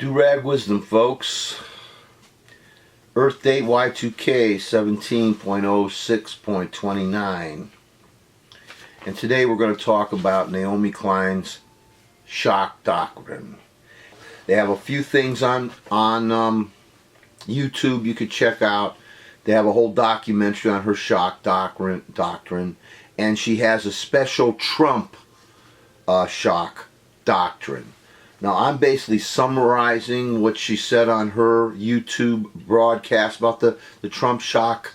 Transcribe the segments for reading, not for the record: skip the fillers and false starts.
Do-Rag Wisdom, folks. Earth date Y2K 17.06.29. And today we're going to talk about Naomi Klein's shock doctrine. They have a few things on YouTube you could check out. They have a whole documentary on her shock doctrine. And she has a special Trump shock doctrine. Now, I'm basically summarizing what she said on her YouTube broadcast about the Trump shock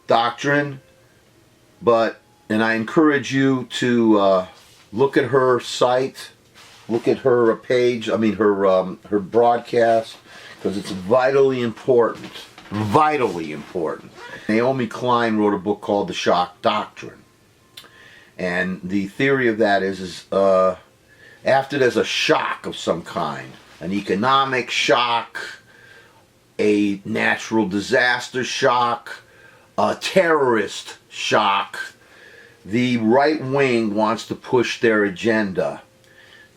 doctrine. And I encourage you to look at her site, look at her page, her broadcast, because it's vitally important. Vitally important. Naomi Klein wrote a book called The Shock Doctrine. And the theory of that is after there's a shock of some kind, an economic shock, a natural disaster shock, a terrorist shock, the right wing wants to push their agenda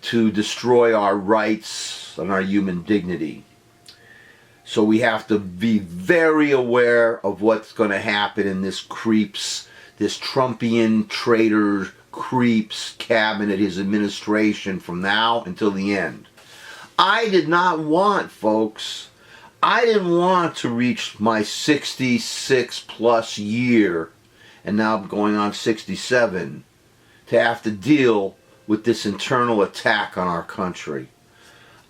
to destroy our rights and our human dignity. So we have to be very aware of what's going to happen in this Trumpian traitor creeps cabinet, his administration, from now until the end. I did not want, folks, I didn't want to reach my 66 plus year, and now I'm going on 67, to have to deal with this internal attack on our country.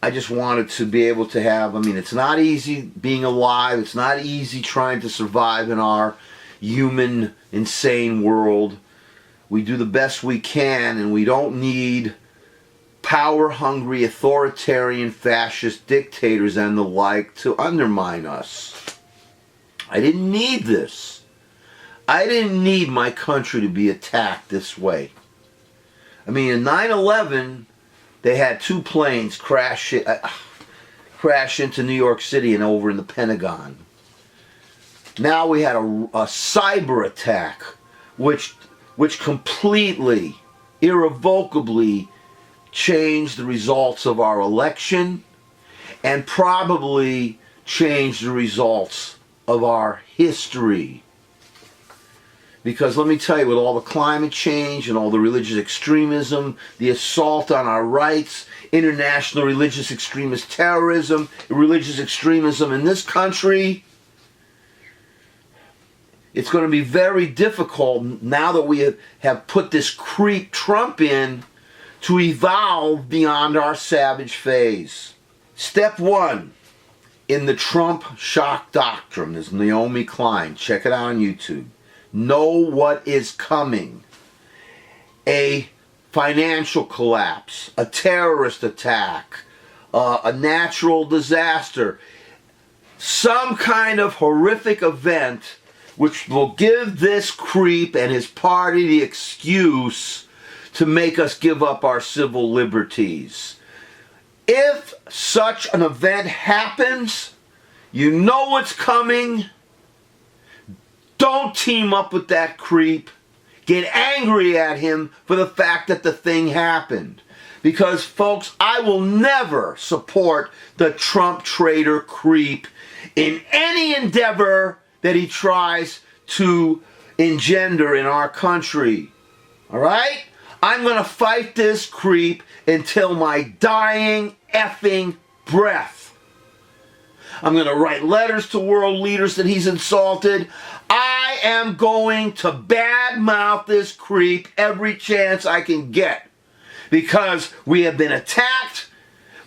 I just wanted to be able to have, it's not easy being alive, it's not easy trying to survive in our human, insane world. We do the best we can, and we don't need power-hungry, authoritarian, fascist dictators and the like to undermine us. I didn't need this. I didn't need my country to be attacked this way. In 9/11, they had two planes crash into New York City and over in the Pentagon. Now we had a cyber attack, which completely, irrevocably changed the results of our election and probably changed the results of our history. Because let me tell you, with all the climate change and all the religious extremism, the assault on our rights, international religious extremist terrorism, religious extremism in this country, it's going to be very difficult now that we have put this creep Trump in to evolve beyond our savage phase. Step one in the Trump shock doctrine is Naomi Klein. Check it out on YouTube. Know what is coming. A financial collapse, a terrorist attack, a natural disaster, some kind of horrific event which will give this creep and his party the excuse to make us give up our civil liberties. If such an event happens, you know what's coming. Don't team up with that creep. Get angry at him for the fact that the thing happened. Because, folks, I will never support the Trump traitor creep in any endeavor that he tries to engender in our country. All right? I'm going to fight this creep until my dying effing breath. I'm going to write letters to world leaders that he's insulted. I am going to badmouth this creep every chance I can get. Because we have been attacked.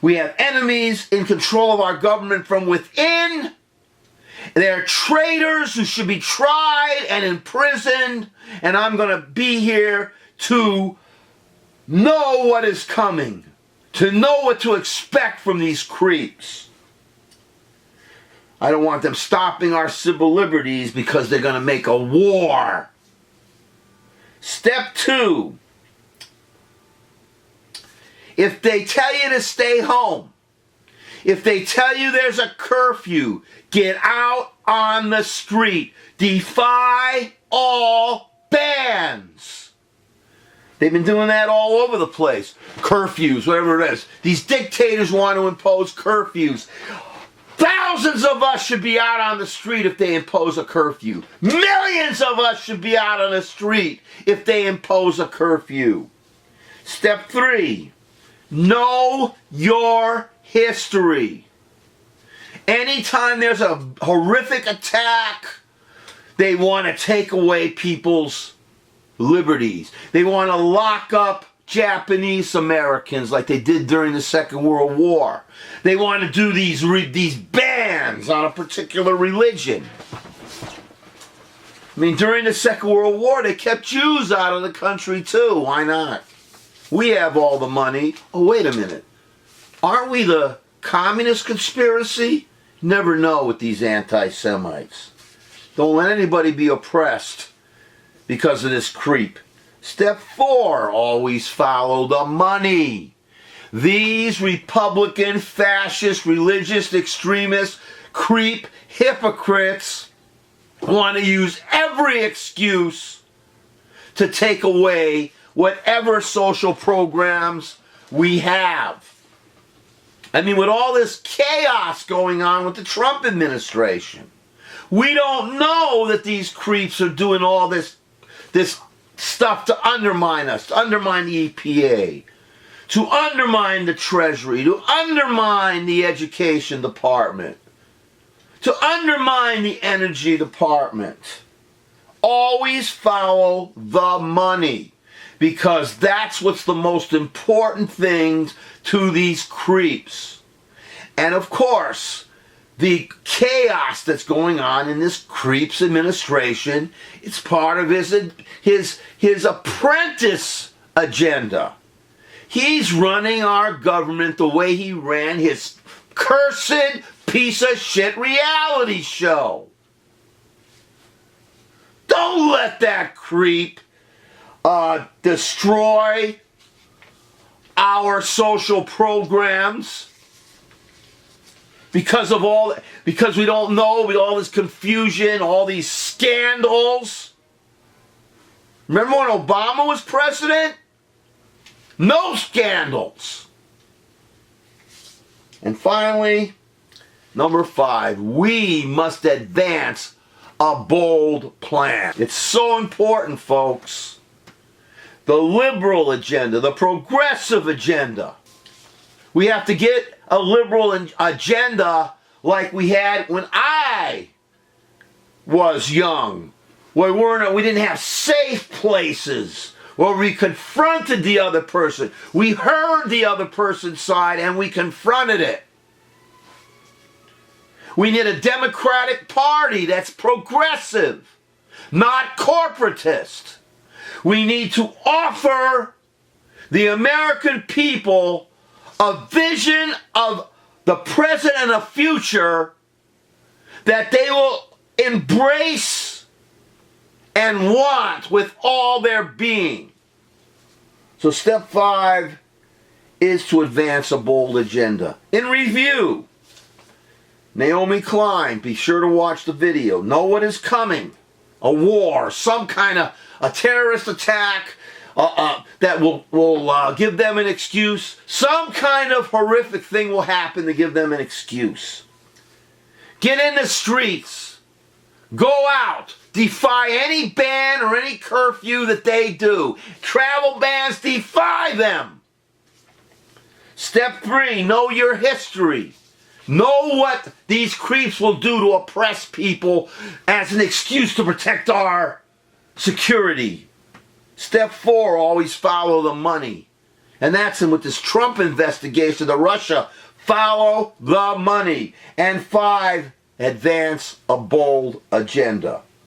We have enemies in control of our government from within. They're traitors who should be tried and imprisoned. And I'm going to be here to know what is coming. To know what to expect from these creeps. I don't want them stopping our civil liberties because they're going to make a war. Step two. If they tell you to stay home, if they tell you there's a curfew, get out on the street. Defy all bans. They've been doing that all over the place. Curfews, whatever it is. These dictators want to impose curfews. Thousands of us should be out on the street if they impose a curfew. Millions of us should be out on the street if they impose a curfew. Step 3, know your history. Anytime there's a horrific attack, they want to take away people's liberties. They want to lock up Japanese Americans like they did during the Second World War. They want to do these bans on a particular religion. I mean, during the Second World War, they kept Jews out of the country too. Why not? We have all the money. Oh, wait a minute. Aren't we the communist conspiracy? Never know with these anti-Semites. Don't let anybody be oppressed because of this creep. Step 4, always follow the money. These Republican, fascist, religious extremists, creep, hypocrites want to use every excuse to take away whatever social programs we have. I mean, with all this chaos going on with the Trump administration, we don't know that these creeps are doing all this stuff to undermine us, to undermine the EPA, to undermine the Treasury, to undermine the Education Department, to undermine the Energy Department. Always follow the money, because that's what's the most important thing to these creeps. And of course, the chaos that's going on in this creep's administration, it's part of his apprentice agenda. He's running our government the way he ran his cursed piece of shit reality show. Don't let that creep destroy our social programs because we don't know, with all this confusion, all these scandals. Remember when Obama was president? No scandals. And finally, number 5, we must advance a bold plan. It's so important, folks. The liberal agenda, the progressive agenda. We have to get a liberal agenda like we had when I was young, where we didn't have safe places, where we confronted the other person. We heard the other person's side and we confronted it. We need a Democratic Party that's progressive, not corporatist. We need to offer the American people a vision of the present and the future that they will embrace and want with all their being. So step 5 is to advance a bold agenda. In review, Naomi Klein, be sure to watch the video. Know what is coming. A war, some kind of a terrorist attack that will give them an excuse. Some kind of horrific thing will happen to give them an excuse. Get in the streets. Go out. Defy any ban or any curfew that they do. Travel bans, defy them. Step 3, know your history. Know what these creeps will do to oppress people as an excuse to protect our security. Step 4, always follow the money. And that's with this Trump investigation to Russia. Follow the money. And 5, advance a bold agenda.